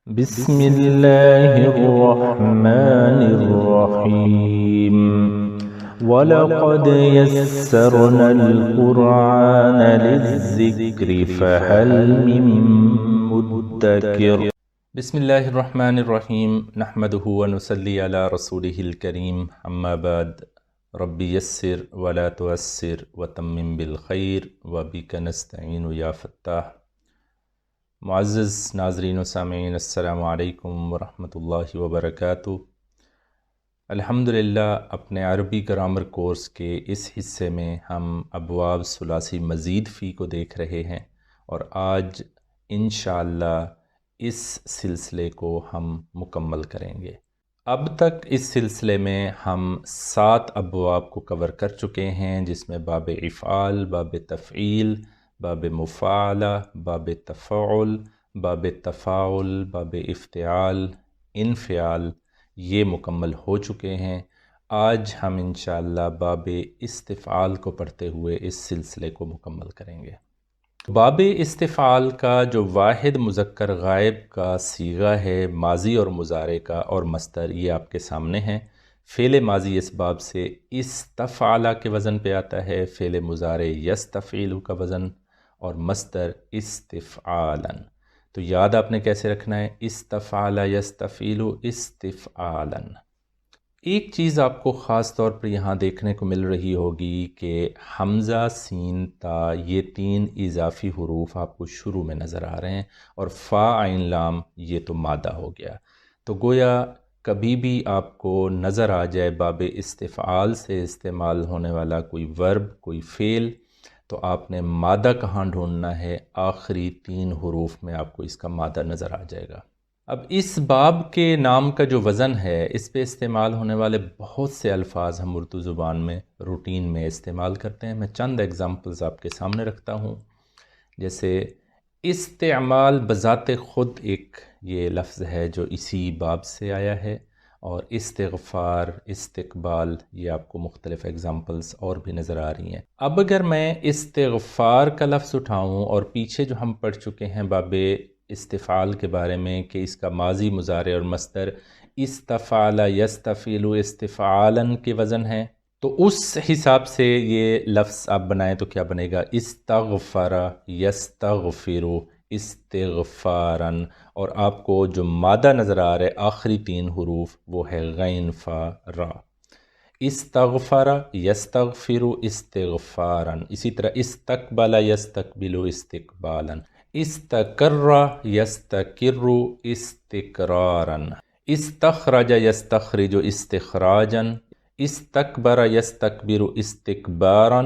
بسم اللہ الرحمن الرحیم وَلَقَدْ يَسَّرْنَا الْقُرْآنَ لِلذِّكْرِ فَهَلْ مِن مُّدَّكِرٍ۔ بسم اللہ الرحمن الرحیم نحمدہ ونصلی علی رسولہ الکریم، اما بعد، رب یسر ولا تعسر وتمم بالخیر وبک نستعین یا فتاح۔ معزز ناظرین و سامعین، السلام علیکم ورحمۃ اللہ وبرکاتہ۔ الحمدللہ اپنے عربی گرامر کورس کے اس حصے میں ہم ابواب ثلاثی مزید فی کو دیکھ رہے ہیں، اور آج انشاءاللہ اس سلسلے کو ہم مکمل کریں گے۔ اب تک اس سلسلے میں ہم 7 ابواب کو کور کر چکے ہیں، جس میں باب افعال، باب تفعیل، باب مفاعلہ، باب تفاعل، باب تفاعل، باب افتعال، انفعال یہ مکمل ہو چکے ہیں۔ آج ہم انشاءاللہ باب استفعال کو پڑھتے ہوئے اس سلسلے کو مکمل کریں گے۔ باب استفعال کا جو واحد مذکر غائب کا صیغہ ہے، ماضی اور مضارع کا اور مصدر، یہ آپ کے سامنے ہے۔ فعل ماضی اس باب سے استفعل کے وزن پہ آتا ہے، فعل مضارع یستفعل کا وزن، اور مصدر استفعالا۔ تو یاد آپ نے کیسے رکھنا ہے؟ استفعل یستفعل استفعالا۔ ایک چیز آپ کو خاص طور پر یہاں دیکھنے کو مل رہی ہوگی کہ حمزہ، سین، تا، یہ 3 اضافی حروف آپ کو شروع میں نظر آ رہے ہیں، اور فا، عین، لام یہ تو مادہ ہو گیا۔ تو گویا کبھی بھی آپ کو نظر آ جائے باب استفعال سے استعمال ہونے والا کوئی ورب، کوئی فعل، تو آپ نے مادہ کہاں ڈھونڈنا ہے؟ آخری 3 حروف میں آپ کو اس کا مادہ نظر آ جائے گا۔ اب اس باب کے نام کا جو وزن ہے، اس پہ استعمال ہونے والے بہت سے الفاظ ہم اردو زبان میں روٹین میں استعمال کرتے ہیں۔ میں چند ایگزامپلز آپ کے سامنے رکھتا ہوں۔ جیسے استعمال بذات خود ایک یہ لفظ ہے جو اسی باب سے آیا ہے، اور استغفار، استقبال، یہ آپ کو مختلف ایگزامپلز اور بھی نظر آ رہی ہیں۔ اب اگر میں استغفار کا لفظ اٹھاؤں، اور پیچھے جو ہم پڑھ چکے ہیں باب استفعال کے بارے میں کہ اس کا ماضی، مضارع اور مصدر استفعل یستفعل استفعالا کے وزن ہے، تو اس حساب سے یہ لفظ آپ بنائیں تو کیا بنے گا؟ استغفر یستغفر استغفارا، اور آپ کو جو مادہ نظر آ رہا ہے آخری 3 حروف وہ ہے غین، فا، را۔ استغفر یستغفر استغفارا، اسی طرح استقبل یستقبل استقبالا، استقر یستقر استقرارا، استخرج یستخرج استخراجا، استکبر یستکبر استکبارا،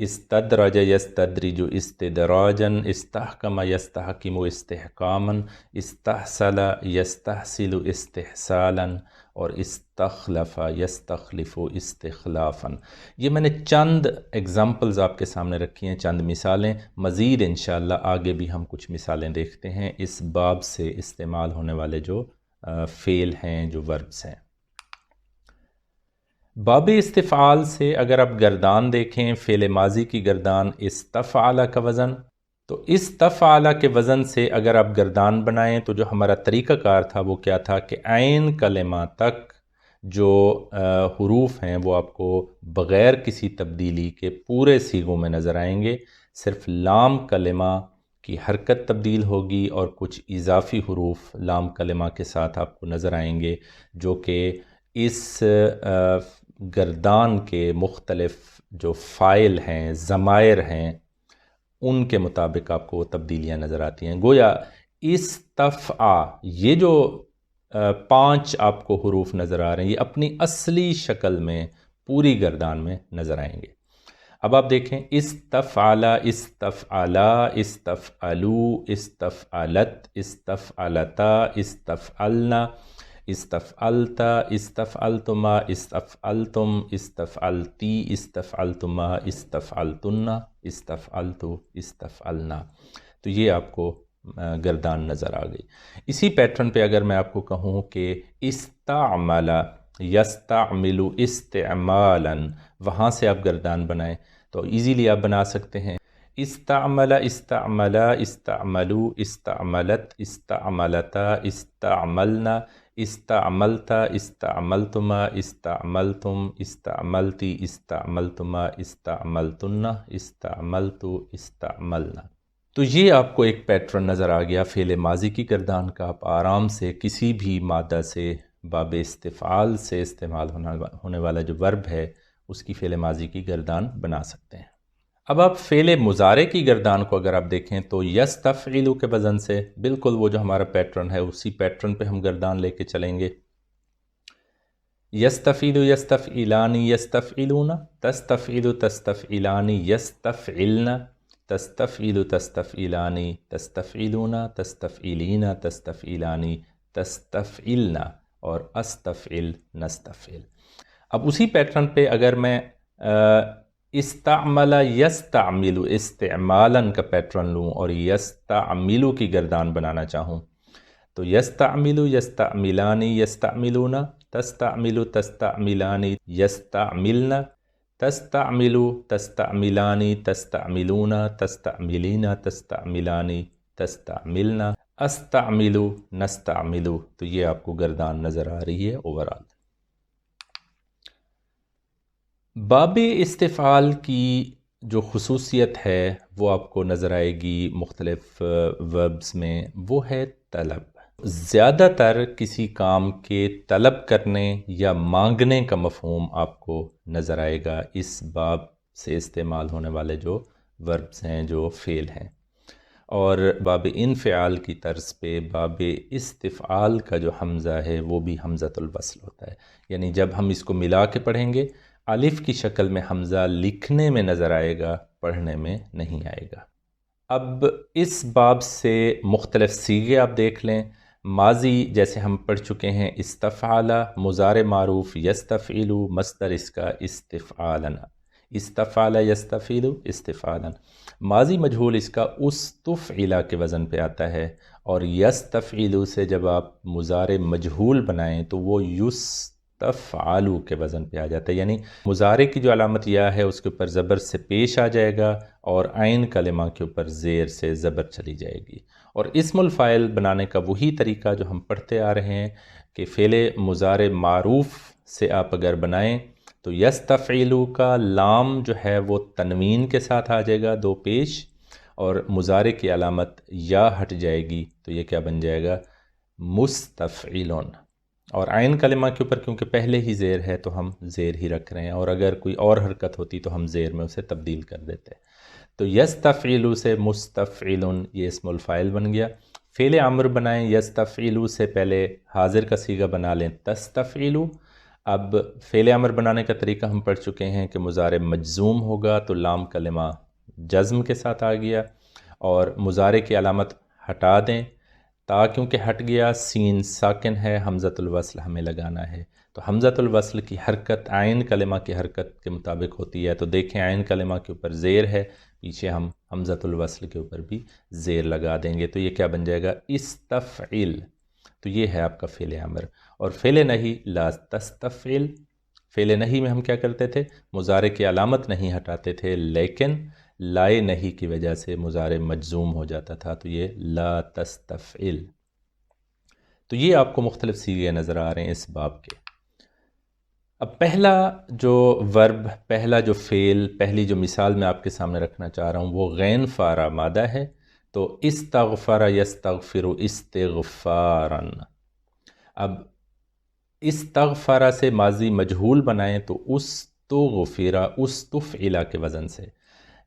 استدرج یستدرج استدراجا، استحکم یستحکم استحکاما، استحصل یستحصل استحصالا، اور استخلف یستخلف استخلافا۔ یہ میں نے چند ایگزامپلز آپ کے سامنے رکھی ہیں، چند مثالیں۔ مزید انشاءاللہ آگے بھی ہم کچھ مثالیں دیکھتے ہیں اس باب سے استعمال ہونے والے جو فعل ہیں، جو وربز ہیں۔ باب استفعال سے اگر آپ گردان دیکھیں، فعل ماضی کی گردان استفعل کا وزن، تو استفعل کے وزن سے اگر آپ گردان بنائیں تو جو ہمارا طریقہ کار تھا وہ کیا تھا کہ عین کلمہ تک جو حروف ہیں وہ آپ کو بغیر کسی تبدیلی کے پورے صیغوں میں نظر آئیں گے۔ صرف لام کلمہ کی حرکت تبدیل ہوگی، اور کچھ اضافی حروف لام کلمہ کے ساتھ آپ کو نظر آئیں گے، جو کہ اس گردان کے مختلف جو فاعل ہیں، ضمائر ہیں، ان کے مطابق آپ کو وہ تبدیلیاں نظر آتی ہیں۔ گویا استفعا، یہ جو 5 آپ کو حروف نظر آ رہے ہیں، یہ اپنی اصلی شکل میں پوری گردان میں نظر آئیں گے۔ اب آپ دیکھیں، استفعل، استفعلا، استفعلو، استفعلت، استفعلتا، استفعلنا، استفعلتا، استفعلتما، استفعلتم، استفعلتی، استفعلتما، استفعلتن، استفعلتو، استفعلنا۔ تو یہ آپ کو گردان نظر آ گئی۔ اسی پیٹرن پہ اگر میں آپ کو کہوں کہ استعمل یستعمل استعمالا، وہاں سے آپ گردان بنائیں تو ایزیلی آپ بنا سکتے ہیں استعمل، استعملا، استعملوا، استعملت، استعملتا، استعملنا، استعملتا، استعملتما، استعملتم، استعملتی، استعملتما، استعملتن، استعملت، استعملنا۔ تو یہ آپ کو ایک پیٹرن نظر آ گیا فعل ماضی کی گردان کا۔ آپ آرام سے کسی بھی مادہ سے باب استفعال سے استعمال ہونے والا جو ورب ہے اس کی فعل ماضی کی گردان بنا سکتے ہیں۔ اب آپ فعل مضارع کی گردان کو اگر آپ دیکھیں تو یستفعل کے وزن سے بالکل وہ جو ہمارا پیٹرن ہے اسی پیٹرن پہ ہم گردان لے کے چلیں گے۔ یستفعل، یستفعلان، یستفعلون، تستفعل، تستفعلان، یستفعلن، تستفعل، تستفعلان، تستفعلون، تستفعلین، تستفعلان، تستفعلن اور استفعل، نستفعل۔ اب اسی پیٹرن پہ اگر میں استعمل یستعمل استعمالاً کا پیٹرن لوں اور یستعمل کی گردان بنانا چاہوں تو یستعمل، یستعملان، یستعملون، تستعمل، تستعملان، یستعملن، تستعمل، تستعملان، تستعملون، تستعملین، تستعملان، تستعملن، استعمل، نستعمل۔ تو یہ آپ کو گردان نظر آ رہی ہے اوورآل۔ باب استفعال کی جو خصوصیت ہے وہ آپ کو نظر آئے گی مختلف وربز میں، وہ ہے طلب۔ زیادہ تر کسی کام کے طلب کرنے یا مانگنے کا مفہوم آپ کو نظر آئے گا اس باب سے استعمال ہونے والے جو وربز ہیں، جو فعل ہیں۔ اور باب انفعال کی طرز پہ باب استفعال کا جو حمزہ ہے وہ بھی حمزۃ الوصل ہوتا ہے، یعنی جب ہم اس کو ملا کے پڑھیں گے الف کی شکل میں حمزہ لکھنے میں نظر آئے گا، پڑھنے میں نہیں آئے گا۔ اب اس باب سے مختلف صیغے آپ دیکھ لیں۔ ماضی جیسے ہم پڑھ چکے ہیں استفعل، مضارع معروف یستفعل، مصدر اس کا استفعالن، استفعل یستفعل استفعالن۔ ماضی مجہول اس کا استفعل کے وزن پہ آتا ہے، اور یستفعل سے جب آپ مضارع مجہول بنائیں تو وہ یستفعل کے وزن پہ آ جاتا ہے، یعنی مضارع کی جو علامت یا ہے اس کے اوپر زبر سے پیش آ جائے گا اور عین کلمہ کے اوپر زیر سے زبر چلی جائے گی۔ اور اسم الفاعل بنانے کا وہی طریقہ جو ہم پڑھتے آ رہے ہیں کہ فعل مضارع معروف سے آپ اگر بنائیں تو یستفعل کا لام جو ہے وہ تنوین کے ساتھ آ جائے گا دو پیش، اور مضارع کی علامت یا ہٹ جائے گی تو یہ کیا بن جائے گا؟ مستفعلون۔ اور عین کلمہ کے اوپر کیونکہ پہلے ہی زیر ہے تو ہم زیر ہی رکھ رہے ہیں، اور اگر کوئی اور حرکت ہوتی تو ہم زیر میں اسے تبدیل کر دیتے۔ تو یستفعل سے مستفعلن یہ اسم الفاعل بن گیا۔ فعل امر بنائیں، یستفعل سے پہلے حاضر کا صیغہ بنا لیں تستفعل۔ اب فعل امر بنانے کا طریقہ ہم پڑھ چکے ہیں کہ مضارع مجزوم ہوگا تو لام کلمہ جزم کے ساتھ آ گیا، اور مضارع کی علامت ہٹا دیں، تا کیونکہ ہٹ گیا، سین ساکن ہے، حمزۃ الوصل ہمیں لگانا ہے، تو حمزۃ الوصل کی حرکت عین کلمہ کی حرکت کے مطابق ہوتی ہے۔ تو دیکھیں عین کلمہ کے اوپر زیر ہے، پیچھے ہم حمزۃ الوصل کے اوپر بھی زیر لگا دیں گے، تو یہ کیا بن جائے گا؟ استفعل۔ تو یہ ہے آپ کا فعل امر۔ اور فعل نہی لا تستفعل، فعل نہی میں ہم کیا کرتے تھے؟ مضارع کی علامت نہیں ہٹاتے تھے، لیکن لائے نہیں کی وجہ سے مضارع مجزوم ہو جاتا تھا، تو یہ لا تستفعل۔ تو یہ آپ کو مختلف صیغے نظر آ رہے ہیں اس باب کے۔ اب پہلا جو ورب، پہلا جو فعل، پہلی جو مثال میں آپ کے سامنے رکھنا چاہ رہا ہوں وہ غین فارا مادہ ہے، تو استغفر یستغفر استغفاراً۔ اب استغفر سے ماضی مجہول بنائیں تو استغفر استفعل کے وزن سے،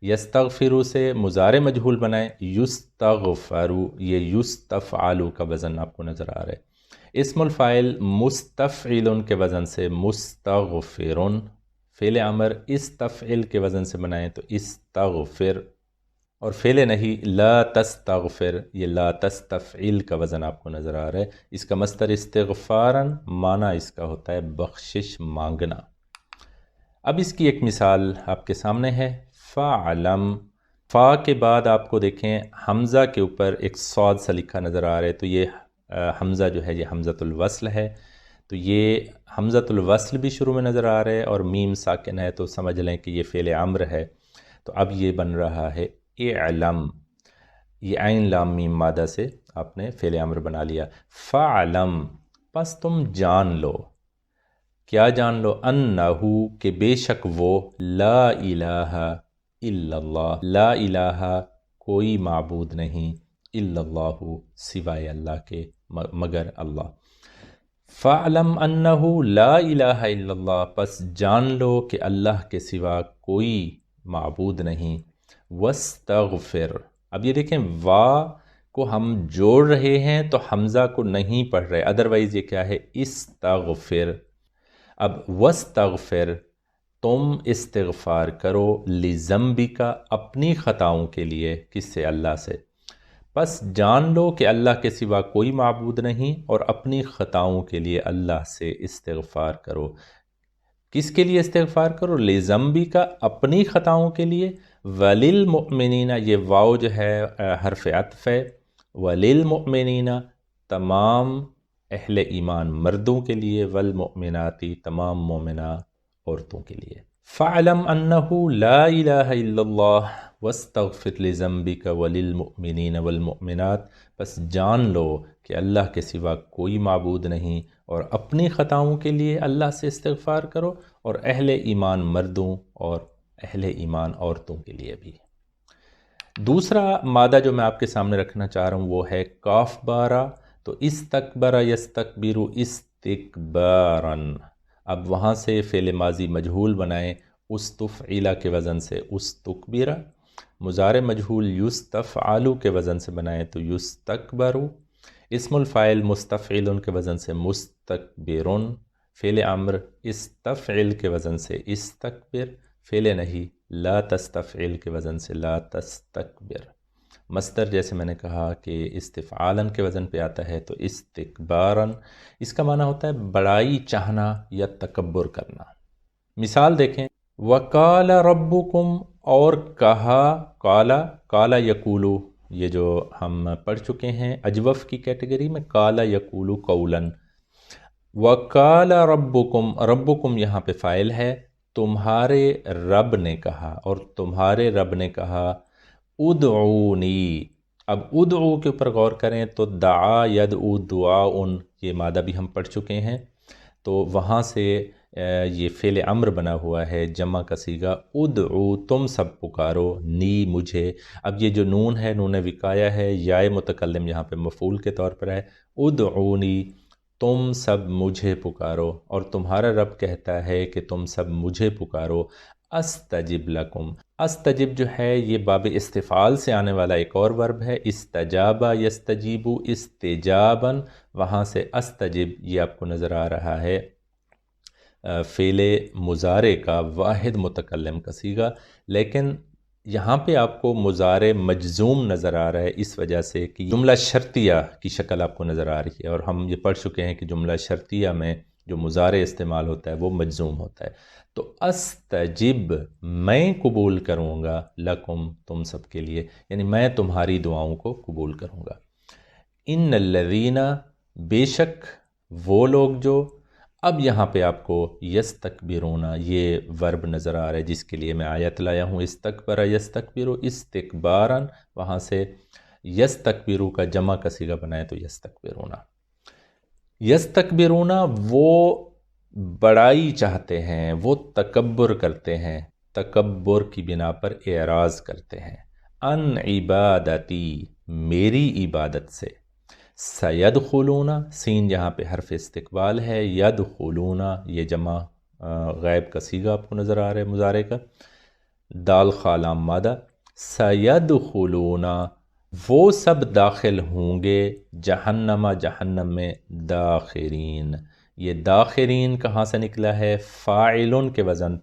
یستغفر سے مضارع مجہول بنائیں یستغفر، یہ یستفعل کا وزن آپ کو نظر آ رہا ہے۔ اسم الفاعل مستفعل کے وزن سے مستغفرن، فعل امر استفعل کے وزن سے بنائیں تو استغفر، اور فعل نہی لا تستغفر، یہ لا تستفعل کا وزن آپ کو نظر آ رہا ہے۔ اس کا مصدر استغفاراً، معنی اس کا ہوتا ہے بخشش مانگنا۔ اب اس کی ایک مثال آپ کے سامنے ہے، فعلم۔ فا کے بعد آپ کو دیکھیں حمزہ کے اوپر ایک صاد سا لکھا نظر آ رہا ہے، تو یہ حمزہ جو ہے یہ حمزۃ الوصل ہے، تو یہ حمزۃ الوصل بھی شروع میں نظر آ رہا ہے، اور میم ساکن ہے تو سمجھ لیں کہ یہ فعل امر ہے۔ تو اب یہ بن رہا ہے اعلم، یہ عین لام میم مادہ سے آپ نے فعل امر بنا لیا. فعلم، پس تم جان لو. کیا جان لو؟ انہو، کہ بے شک وہ، لا الہ الا اللہ، لا الہ کوئی معبود نہیں، الا اللہ سوائے اللہ کے، مگر اللہ. فَعْلَمْ أَنَّهُ لَا إِلَٰهَ إِلَّا اللَّهُ، پس جان لو کہ اللہ کے سوا کوئی معبود نہیں. وَاسْتَغْفِرْ، اب یہ دیکھیں وا کو ہم جوڑ رہے ہیں تو حمزہ کو نہیں پڑھ رہے، ادروائز یہ کیا ہے؟ استغفر. اب وَاسْتَغْفِرْ، تم استغفار کرو، لِذَنْبِکَ، اپنی خطاؤں کے لیے. کس سے؟ اللہ سے. پس جان لو کہ اللہ کے سوا کوئی معبود نہیں، اور اپنی خطاؤں کے لیے اللہ سے استغفار کرو. کس کے لیے استغفار کرو؟ لِذَنْبِکَ، اپنی خطاؤں کے لیے. وَلِلْمُؤْمِنِينَ، یہ واو جو ہے حرف عطف ہے. وَلِلْمُؤْمِنِينَ، تمام اہل ایمان مردوں کے لیے. وَالْمُؤْمِنَاتِ، تمام مومنہ عورتوں کے لیے. فَعْلَمْ أَنَّهُ لَا إِلَٰهَ إِلَّا اللَّهُ وَاسْتَغْفِرْ لِذَنْبِكَ وَلِلْمُؤْمِنِينَ وَالْمُؤْمِنَاتِ، پس جان لو کہ اللہ کے سوا کوئی معبود نہیں، اور اپنی خطاؤں کے لیے اللہ سے استغفار کرو، اور اہل ایمان مردوں اور اہل ایمان عورتوں کے لیے بھی. دوسرا مادہ جو میں آپ کے سامنے رکھنا چاہ رہا ہوں وہ ہے کاف بارہ. تو استکبر یستکبر استکباراً، اب وہاں سے فعل ماضی مجہول بنائیں استفعل کے وزن سے استکبر، مضارع مجہول یستفعل کے وزن سے بنائیں تو یستکبر، اسم الفاعل مستفعل کے وزن سے مستکبر، فعل امر استفعل کے وزن سے استکبر، فعل نہی لا تستفعل کے وزن سے لا تستکبر. مصدر جیسے میں نے کہا کہ استفعالاً کے وزن پہ آتا ہے تو استکباراً، اس کا معنی ہوتا ہے بڑائی چاہنا یا تکبر کرنا. مثال دیکھیں، وَقَالَ رَبُّكُمْ، اور کہا، قَالَ یقولو، یہ جو ہم پڑھ چکے ہیں اجوف کی کیٹیگری میں، قَالَ یقولو قولاً. وَقَالَ رَبُّكُمْ، رَبُّكُمْ یہاں پہ فاعل ہے، تمہارے رب نے کہا، اور تمہارے رب نے کہا ادعونی. اب ادعو کے اوپر غور کریں تو دعا یدعو دعاء، یہ مادہ بھی ہم پڑھ چکے ہیں، تو وہاں سے یہ فعل امر بنا ہوا ہے جمع کا صیغہ. ادعو، تم سب پکارو، نی، مجھے. اب یہ جو نون ہے نون وقایہ ہے، یائے متکلم یہاں پہ مفعول کے طور پر ہے. ادعونی، تم سب مجھے پکارو، اور تمہارا رب کہتا ہے کہ تم سب مجھے پکارو. استجب لکم، استجب جو ہے یہ باب استفعال سے آنے والا ایک اور ورب ہے. استجابہ یستجیب استجاباً، وہاں سے استجب یہ آپ کو نظر آ رہا ہے فعل مضارع کا واحد متکلم کا صیغہ، لیکن یہاں پہ آپ کو مضارع مجزوم نظر آ رہا ہے اس وجہ سے کہ جملہ شرطیہ کی شکل آپ کو نظر آ رہی ہے، اور ہم یہ پڑھ چکے ہیں کہ جملہ شرطیہ میں جو مضارع استعمال ہوتا ہے وہ مجزوم ہوتا ہے. تو استجب، میں قبول کروں گا، لکم، تم سب کے لیے، یعنی میں تمہاری دعاؤں کو قبول کروں گا. ان الذین، بے شک وہ لوگ جو، اب یہاں پہ آپ کو یستکبرون یہ ورب نظر آ رہا ہے جس کے لیے میں آیت لایا ہوں. استکبر یستکبر استکباراً، وہاں سے یستکبرو کا جمع کا صیغہ بنائے تو یستکبرون. یستکبرون، وہ بڑائی چاہتے ہیں، وہ تکبر کرتے ہیں، تکبر کی بنا پر اعراض کرتے ہیں. ان عبادتی، میری عبادت سے. سیدخلون، سین یہاں پہ حرف استقبال ہے، یدخلون یہ جمع غائب کا صیغہ آپ کو نظر آ رہا ہے مضارع کا، دال خالام مادہ. سیدخلون، وہ سب داخل ہوں گے، جہنم، جہنم میں، داخرین. یہ داخرین کہاں سے نکلا ہے؟ فاعلن کے وزن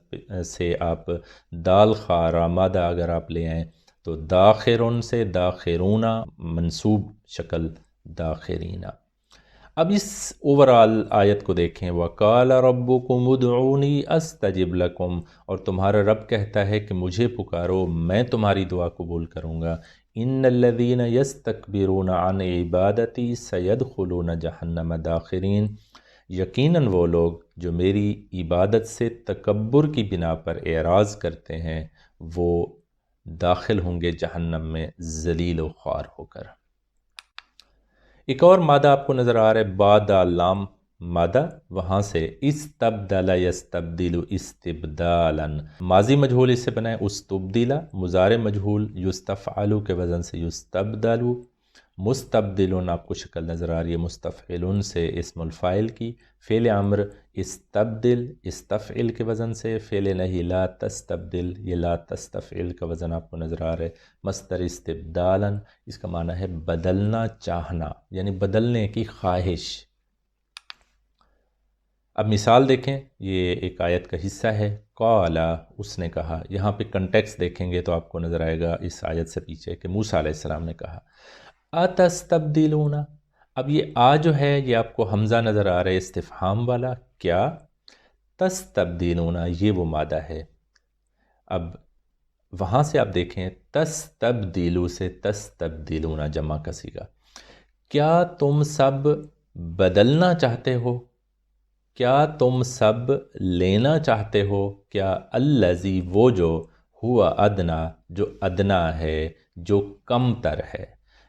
سے آپ دال خارا مادہ اگر آپ لے آئیں تو داخرن سے داخرون، منصوب شکل داخرین. اب اس اوورال آیت کو دیکھیں، وَقَالَ رَبُّكُمُ ادْعُونِي أَسْتَجِبْ لَكُمْ، اور تمہارا رب کہتا ہے کہ مجھے پکارو، میں تمہاری دعا قبول کروں گا. إِنَّ الَّذِينَ يَسْتَكْبِرُونَ عَنْ عِبَادَتِي سَيَدْخُلُونَ جَهَنَّمَ دَاخِرِينَ، یقیناً وہ لوگ جو میری عبادت سے تکبر کی بنا پر اعراض کرتے ہیں وہ داخل ہوں گے جہنم میں ذلیل و خوار ہو کر۔ ایک اور مادہ آپ کو نظر آ رہا ہے، بعد لام مادہ، وہاں سے استبدل یستبدل استبدالا، ماضی مجہول اس سے بنائے استبدل، مضارع مجہول یستفعل کے وزن سے یستبدل، مستبدل آپ کو شکل نظر آ رہی ہے مستفعل سے اسم الفاعل کی، فعل امر استبدل استفعل کے وزن سے، فعل نہی لا تستبدل، یہ لا تستفعل کا وزن آپ کو نظر آ رہا ہے، مصدر استبدالا، اس کا معنی ہے بدلنا چاہنا، یعنی بدلنے کی خواہش۔ اب مثال دیکھیں، یہ ایک آیت کا حصہ ہے، قال، اس نے کہا، یہاں پہ کنٹیکس دیکھیں گے تو آپ کو نظر آئے گا اس آیت سے پیچھے کہ موسیٰ علیہ السلام نے کہا اتستبدلون، اب یہ جو ہے یہ آپ کو حمزہ نظر آ رہا ہے استفہام والا، کیا؟ تستبدلون، یہ وہ مادہ ہے۔ اب وہاں سے آپ دیکھیں تستبدلو سے تستبدلون جمع کا صیغہ، کیا تم سب بدلنا چاہتے ہو، کیا تم سب لینا چاہتے ہو، کیا الذی، وہ جو، ہوا ادنا، جو ادنا ہے، جو کم تر ہے،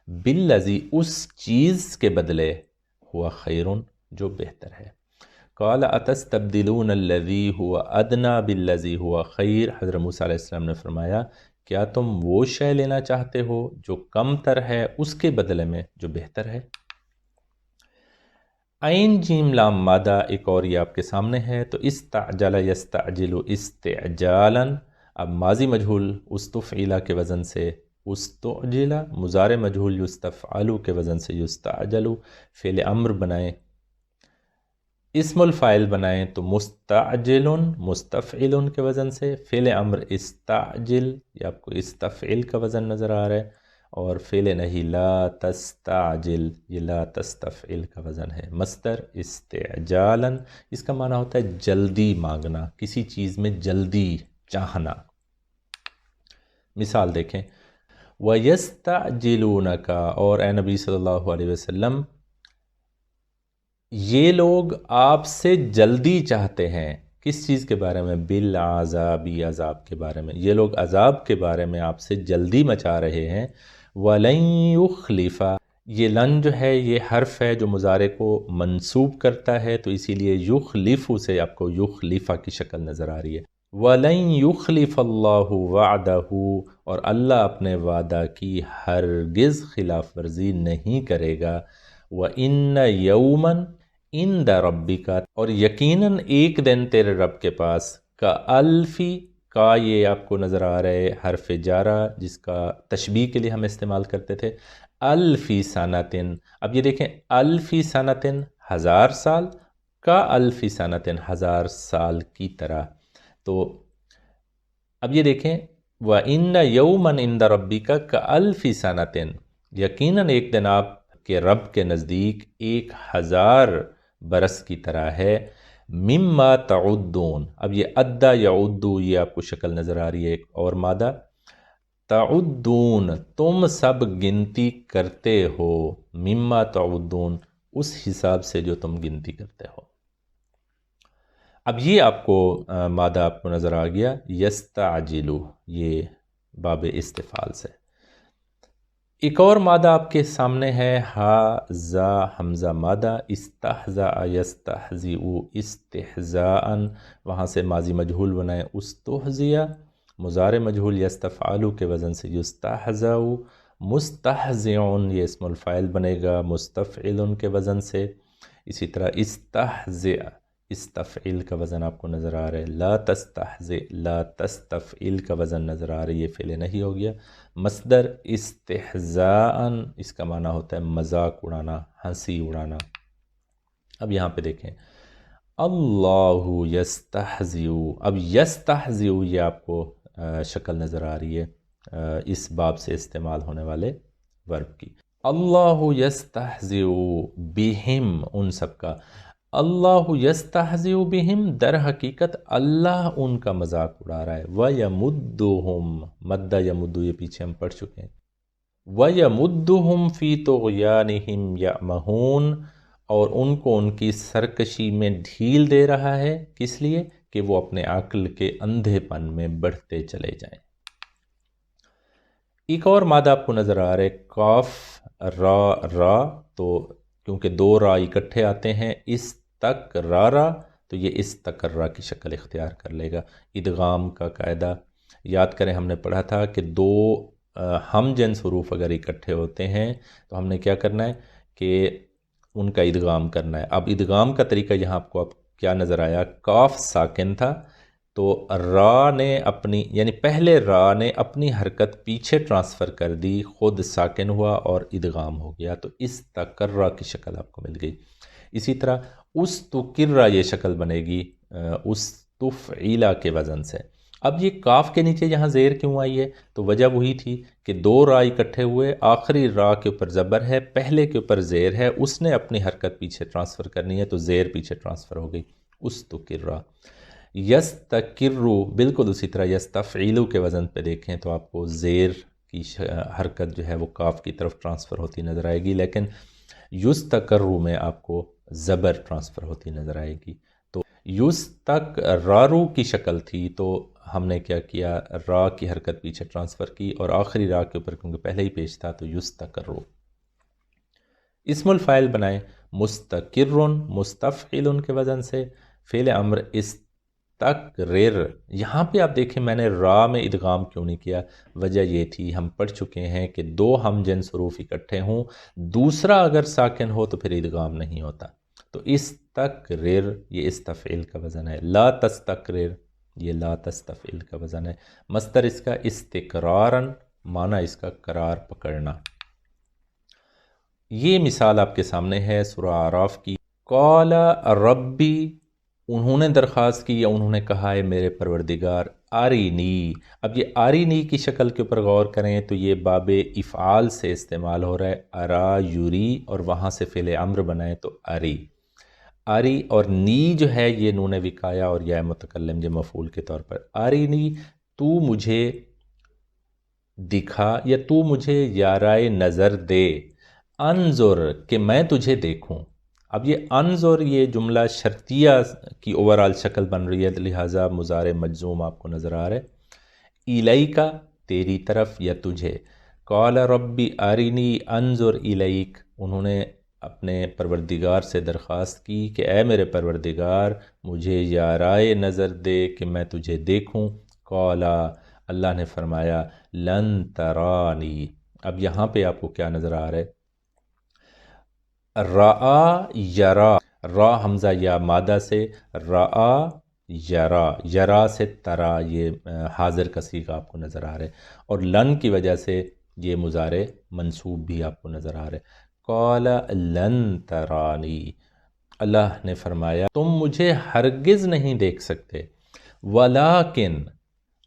بالذی، اس چیز کے بدلے، ہوا خیرن، جو بہتر ہے۔ قال اتستبدلون الذی ہوا ادنا بالذی ہوا خیر، حضرت موسیٰ علیہ السلام نے فرمایا کیا تم وہ شے لینا چاہتے ہو جو کم تر ہے اس کے بدلے میں جو بہتر ہے۔ عین جیم لام مادہ ایک اور یہ آپ کے سامنے ہے، تو استعجل یستعجل استعجالا، اب ماضی مجہول استفعیلا کے وزن سے استعجل، مضارع مجہول یستفعلو کے وزن سے یستعجلو، فعل امر بنائیں، اسم الفاعل بنائیں تو مستعجل مستفعل کے وزن سے، فعل امر استعجل، یہ آپ کو استفعل کا وزن نظر آ رہا ہے، اور فعل نہی لا تستعجل، یہ لا تستفعل کا وزن ہے، مصدر استعجالا، اس کا معنی ہوتا ہے جلدی مانگنا، کسی چیز میں جلدی چاہنا۔ مثال دیکھیں، وَيَسْتَعْجِلُونَكَ، اور اے نبی صلی اللہ علیہ وسلم یہ لوگ آپ سے جلدی چاہتے ہیں، کس چیز کے بارے میں؟ بالعذاب، عذاب کے بارے میں، یہ لوگ عذاب کے بارے میں آپ سے جلدی مچا رہے ہیں۔ وَلَن يُخْلِفَ، یہ لن جو ہے یہ حرف ہے جو مضارع کو منصوب کرتا ہے، تو اسی لیے یخلف سے آپ کو یخلفہ کی شکل نظر آ رہی ہے۔ وَلَن يُخْلِفَ اللَّهُ وَعْدَهُ، اور اللہ اپنے وعدہ کی ہرگز خلاف ورزی نہیں کرے گا۔ وَإِنَّ يَوْمًا عِندَ رَبِّكَ، اور یقیناً ایک دن تیرے رب کے پاس، کا الفی، کا یہ آپ کو نظر آ رہا ہے حرف جارہ جس کا تشبیہ کے لیے ہم استعمال کرتے تھے، الفی سنتن، اب یہ دیکھیں الفی سنتن ہزار سال، کا الفی سنتن ہزار سال کی طرح، تو اب یہ دیکھیں وَإِنَّ يَوْمًا عِندَ رَبِّكَ كَأَلْفِ سَنَةٍ، یقیناً ایک دن آپ کے رب کے نزدیک 1000 برس کی طرح ہے، مما تعدون، اب یہ عدّ یعدو، یہ آپ کو شکل نظر آ رہی ہے ایک اور مادہ، تعدون، تم سب گنتی کرتے ہو، مما تعدون، اس حساب سے جو تم گنتی کرتے ہو۔ اب یہ آپ کو مادہ آپ کو نظر آ گیا یستعجلو، یہ باب استفعال سے۔ ایک اور مادہ آپ کے سامنے ہے ہا زا حمزہ مادہ، استہزا یستہزئ استہزاء، وہاں سے ماضی مجہول بنائے استہزیا، مضارع مجہول یستفعلو کے وزن سے یستہزأ، مستہزئ، یہ اسم الفاعل بنے گا مستفعل کے وزن سے، اسی طرح استہزئ، استفعل کا وزن آپ کو نظر آ رہا ہے، لا تستہزئ، لا تستفعل کا وزن نظر آ رہا ہے، یہ فعل نہیں ہو گیا، مصدر استہزاء، اس کا معنی ہوتا ہے مذاق اڑانا، ہنسی اڑانا۔ اب یہاں پہ دیکھیں اللہ یستہزئ، اب یستہزئ یہ آپ کو شکل نظر آ رہی ہے اس باب سے استعمال ہونے والے ورب کی، اللہ یستہزئ بہم، ان سب کا، اللہ یستہزئ بہم، در حقیقت اللہ ان کا مذاق اڑا رہا ہے، وَيَمُدُّهُمْ، مدّ یمد یہ پیچھے ہم پڑھ چکے ہیں، وَيَمُدُّهُمْ فِي طُغْيَانِهِمْ يَعْمَهُونَ، اور ان کو ان کی سرکشی میں ڈھیل دے رہا ہے، کس لیے؟ کہ وہ اپنے عقل کے اندھے پن میں بڑھتے چلے جائیں۔ ایک اور مادہ آپ کو نظر آ رہا ہے کاف را را، تو کیونکہ دو را اکٹھے آتے ہیں، اس تک را را، تو یہ اس تکرہ کی شکل اختیار کر لے گا۔ ادغام کا قاعدہ یاد کریں، ہم نے پڑھا تھا کہ دو ہم جنس حروف اگر اکٹھے ہوتے ہیں تو ہم نے کیا کرنا ہے کہ ان کا ادغام کرنا ہے۔ اب ادغام کا طریقہ یہاں آپ کو اب کیا نظر آیا، کاف ساکن تھا تو را نے اپنی، یعنی پہلے را نے اپنی حرکت پیچھے ٹرانسفر کر دی، خود ساکن ہوا اور ادغام ہو گیا، تو اس تکرہ کی شکل آپ کو مل گئی۔ اسی طرح اس تکرہ یہ شکل بنے گی اس تفعیلا کے وزن سے۔ اب یہ کاف کے نیچے یہاں زیر کیوں آئی ہے، تو وجہ وہی تھی کہ دو را اکٹھے ہوئے، آخری را کے اوپر زبر ہے، پہلے کے اوپر زیر ہے، اس نے اپنی حرکت پیچھے ٹرانسفر کرنی ہے تو زیر پیچھے ٹرانسفر ہو گئی، اس تکرہ۔ یستکرو بالکل اسی طرح یستفعیلو کے وزن پہ دیکھیں تو آپ کو زیر کی حرکت جو ہے وہ کاف کی طرف ٹرانسفر ہوتی نظر آئے گی، لیکن یستکرو میں آپ کو زبر ٹرانسفر ہوتی نظر آئے گی۔ تو یستکرارو کی شکل تھی تو ہم نے کیا کیا، را کی حرکت پیچھے ٹرانسفر کی اور آخری را کے اوپر کیونکہ پہلے ہی پیش تھا تو یستکرو۔ اسم الفاعل بنائیں مستقرن مستفعل کے وزن سے، فعل امر استقرر۔ یہاں پہ آپ دیکھیں میں نے را میں ادغام کیوں نہیں کیا، وجہ یہ تھی ہم پڑھ چکے ہیں کہ دو ہم جنس حروف اکٹھے ہوں، دوسرا اگر ساکن ہو تو پھر ادغام نہیں ہوتا، تو استقرر یہ استفعل کا وزن ہے، لا تستقرر یہ لا تستفعل کا وزن ہے۔ مصدر اس کا استقرارن، معنی اس کا قرار پکڑنا۔ یہ مثال آپ کے سامنے ہے سورہ اعراف کی۔ قال ربی، انہوں نے درخواست کی یا انہوں نے کہا ہے میرے پروردگار، آرینی۔ اب یہ آرینی کی شکل کے اوپر غور کریں تو یہ باب افعال سے استعمال ہو رہا ہے، ارا یوری، اور وہاں سے فعل امر بنائے تو اری۔ آری اور نی جو ہے یہ نون وقایا اور یا متکلم جو مفعول کے طور پر، آرینی تو مجھے دکھا یا تو مجھے یارائے نظر دے، انظر کہ میں تجھے دیکھوں۔ اب یہ انظر یہ جملہ شرطیہ کی اوورال شکل بن رہی ہے، لہٰذا مضارع مجزوم آپ کو نظر آ رہا ہے، الیکا تیری طرف یا تجھے، قال ربی آرینی انظر الیک، انہوں نے اپنے پروردگار سے درخواست کی کہ اے میرے پروردگار مجھے یارائے نظر دے کہ میں تجھے دیکھوں، قال اللہ نے فرمایا لن ترانی۔ اب یہاں پہ آپ کو کیا نظر آ رہا ہے، رآ یرا، را حمزہ یا مادہ سے، رآ یرا، یرا سے ترا، یہ حاضر کا صیغہ آپ کو نظر آ رہا ہے، اور لن کی وجہ سے یہ مضارع منصوب بھی آپ کو نظر آ رہا ہے۔ قال لن ترانی، اللہ نے فرمایا تم مجھے ہرگز نہیں دیکھ سکتے، ولیکن،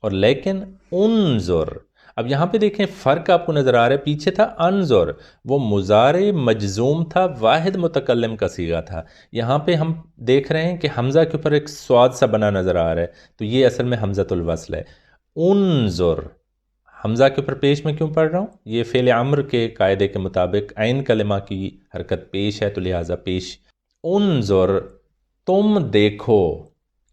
اور لیکن، انظر۔ اب یہاں پہ دیکھیں فرق آپ کو نظر آ رہا ہے، پیچھے تھا انظر، وہ مضارع مجزوم تھا، واحد متکلم کا صیغہ تھا، یہاں پہ ہم دیکھ رہے ہیں کہ حمزہ کے اوپر ایک صاد سا بنا نظر آ رہا ہے، تو یہ اصل میں حمزۃ الوصل ہے۔ انظر حمزہ کے اوپر پیش میں کیوں پڑھ رہا ہوں، یہ فعل امر کے قاعدے کے مطابق عین کلمہ کی حرکت پیش ہے تو لہٰذا پیش۔ انظر تم دیکھو،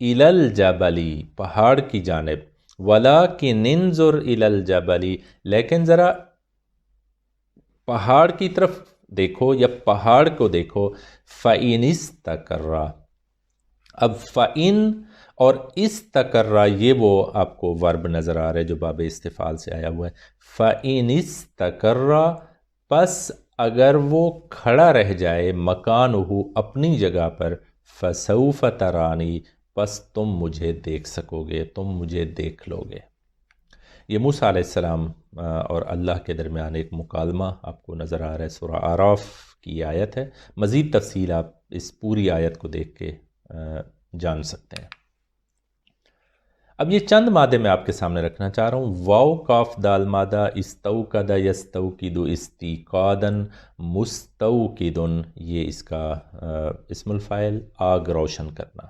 الی الجبل پہاڑ کی جانب، ولیکن انظر الی الجبل لیکن ذرا پہاڑ کی طرف دیکھو یا پہاڑ کو دیکھو، فَإِنِ اسْتَقَرَّ۔ اب فَإِن اور استقرہ یہ وہ آپ کو ورب نظر آ رہا ہے جو باب استفعال سے آیا ہوا ہے، فَإِنِ اسْتَقَرَّ پس اگر وہ کھڑا رہ جائے، مکانہ اپنی جگہ پر، فَسَوْفَ تَرَانِی پس تم مجھے دیکھ سکو گے، تم مجھے دیکھ لو گے۔ یہ موسیٰ علیہ السلام اور اللہ کے درمیان ایک مکالمہ آپ کو نظر آ رہا ہے، سورہ اعراف کی آیت ہے، مزید تفصیل آپ اس پوری آیت کو دیکھ کے جان سکتے ہیں۔ اب یہ چند مادے میں آپ کے سامنے رکھنا چاہ رہا ہوں، واو کاف دال مادہ، استوقد یستوقد استیقادا، مستوقد یہ اس کا اسم الفاعل آگ روشن کرنا،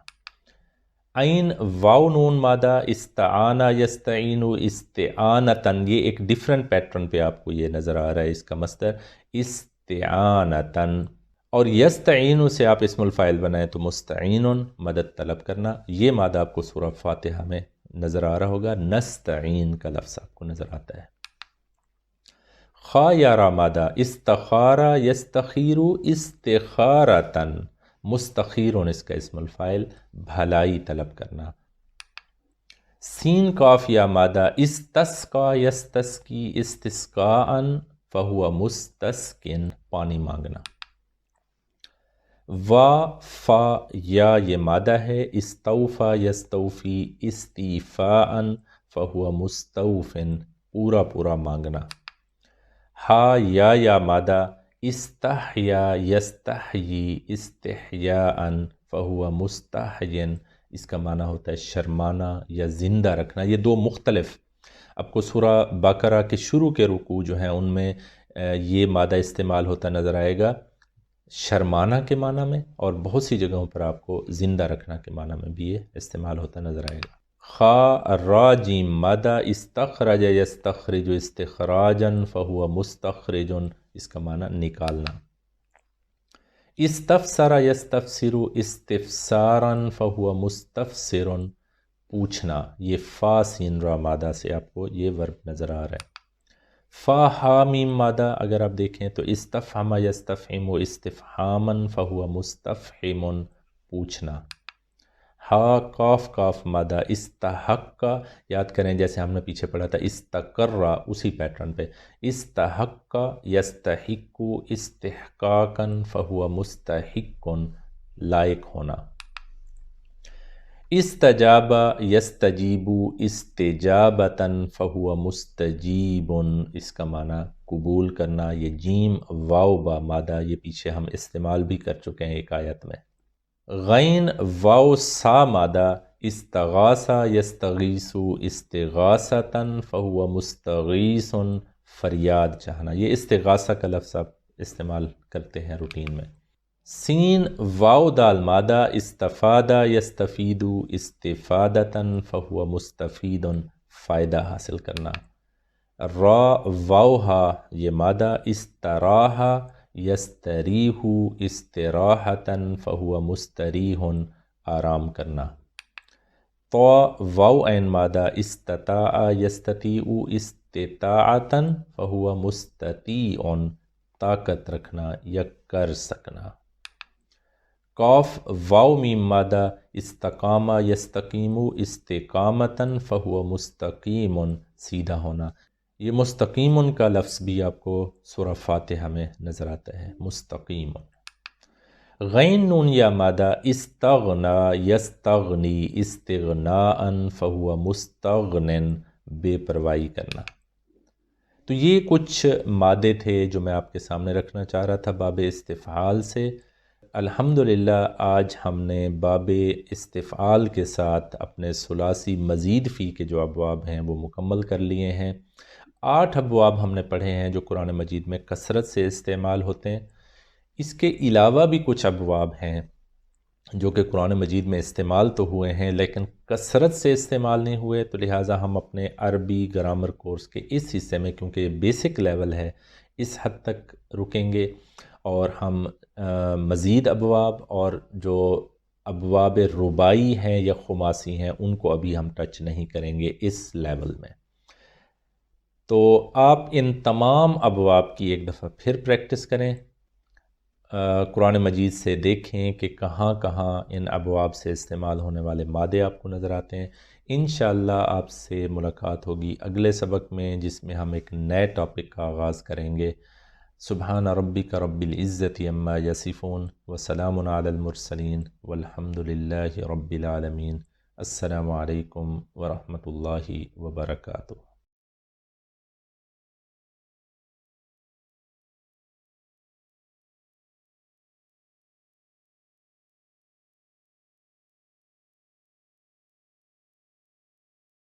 عین واو نون مادہ، استعان یستعین استعانتاً، یہ ایک ڈیفرنٹ پیٹرن پہ آپ کو یہ نظر آ رہا ہے، اس کا مصدر استعانتاً، اور یستعین سے آپ اسم الفاعل بنائیں تو مستعین مدد طلب کرنا، یہ مادہ آپ کو سورہ فاتحہ میں نظر آ رہا ہوگا، نستعین کا لفظ آپ کو نظر آتا ہے۔ خا یا را مادہ استخارا یستخیر استخارتن، مستخیرن اس کا اسم الفاعل، بھلائی طلب کرنا۔ سین کاف یا مادہ استسقا یستسقی استسقاء فہو مستسقن، پانی مانگنا۔ وا فا یا یہ مادہ ہے استوفا یستوفی استیفاء فہو مستوفن، پورا پورا مانگنا۔ ہا یا مادہ استحیا یستحیی استحیاء فہو مستحین، اس کا معنی ہوتا ہے شرمانا یا زندہ رکھنا۔ یہ دو مختلف، آپ کو سورہ بقرہ کے شروع کے رکوع جو ہیں ان میں یہ مادہ استعمال ہوتا نظر آئے گا شرمانا کے معنی میں، اور بہت سی جگہوں پر آپ کو زندہ رکھنا کے معنی میں بھی یہ استعمال ہوتا نظر آئے گا۔ خا را جیم مادہ استخرج یستخرج استخراجا فہو مستخرج، اس کا معنی نکالنا۔ استفسر یستفسر استفسارا فہو مستفسر، پوچھنا۔ یہ فا سین را مادہ سے آپ کو یہ ورب نظر آ رہا ہے۔ فا ہا میم مادہ اگر آپ دیکھیں تو استفہم یستفہم استفہاما فہو مستفہم، پوچھنا۔ ہا کاف کاف مادہ استحق، یاد کریں جیسے ہم نے پیچھے پڑھا تھا استقرا، اسی پیٹرن پہ، استحق یستحق استحقاقا فہو مستحق، لائق ہونا۔ استجاب یستجیب استجابتا فہو مستجیب، اس کا معنی قبول کرنا۔ یہ جیم واو با مادہ یہ پیچھے ہم استعمال بھی کر چکے ہیں ایک آیت میں۔ غین واو سا مادہ استغاث یستغیث استغاثتا فہو مستغیث، فریاد چاہنا۔ یہ استغاثہ کا لفظ آپ استعمال کرتے ہیں روٹین میں۔ سین واو دال مادہ استفاد یستفید استفادتا فہو مستفید، فائدہ حاصل کرنا۔ را واو ہا یہ مادہ استراح یستریح استراحتا فہو مستریح، آرام کرنا۔ طا واو عین مادہ استطاع یستطیع استطاعتا فہو مستطیع، طاقت رکھنا یا کر سکنا۔ قاف واو میم مادہ استقام یستقیم استقامتا فہو مستقیم، سیدھا ہونا۔ یہ مستقیم کا لفظ بھی آپ کو سورہ فاتحہ میں نظر آتا ہے، مستقیم۔ غین نون یا مادہ استغنا یستغنی استغناء فہو مستغن، بے پرواہی کرنا۔ تو یہ کچھ مادے تھے جو میں آپ کے سامنے رکھنا چاہ رہا تھا باب استفعال سے۔ الحمدللہ آج ہم نے باب استفعال کے ساتھ اپنے ثلاثی مزید فی کے جو ابواب ہیں وہ مکمل کر لیے ہیں۔ 8 ابواب ہم نے پڑھے ہیں جو قرآن مجید میں کثرت سے استعمال ہوتے ہیں۔ اس کے علاوہ بھی کچھ ابواب ہیں جو کہ قرآن مجید میں استعمال تو ہوئے ہیں لیکن کثرت سے استعمال نہیں ہوئے، تو لہٰذا ہم اپنے عربی گرامر کورس کے اس حصے میں، کیونکہ یہ بیسک لیول ہے، اس حد تک رکیں گے، اور ہم مزید ابواب اور جو ابواب رباعی ہیں یا خماسی ہیں ان کو ابھی ہم ٹچ نہیں کریں گے اس لیول میں۔ تو آپ ان تمام ابواب کی ایک دفعہ پھر پریکٹس کریں، قرآن مجید سے دیکھیں کہ کہاں کہاں ان ابواب سے استعمال ہونے والے مادے آپ کو نظر آتے ہیں۔ انشاءاللہ آپ سے ملاقات ہوگی اگلے سبق میں، جس میں ہم ایک نئے ٹاپک کا آغاز کریں گے۔ سبحان ربک رب العزت عما یصفون وسلام علی المرسلین والحمد للہ رب العالمین۔ السلام علیکم ورحمۃ اللہ وبرکاتہ۔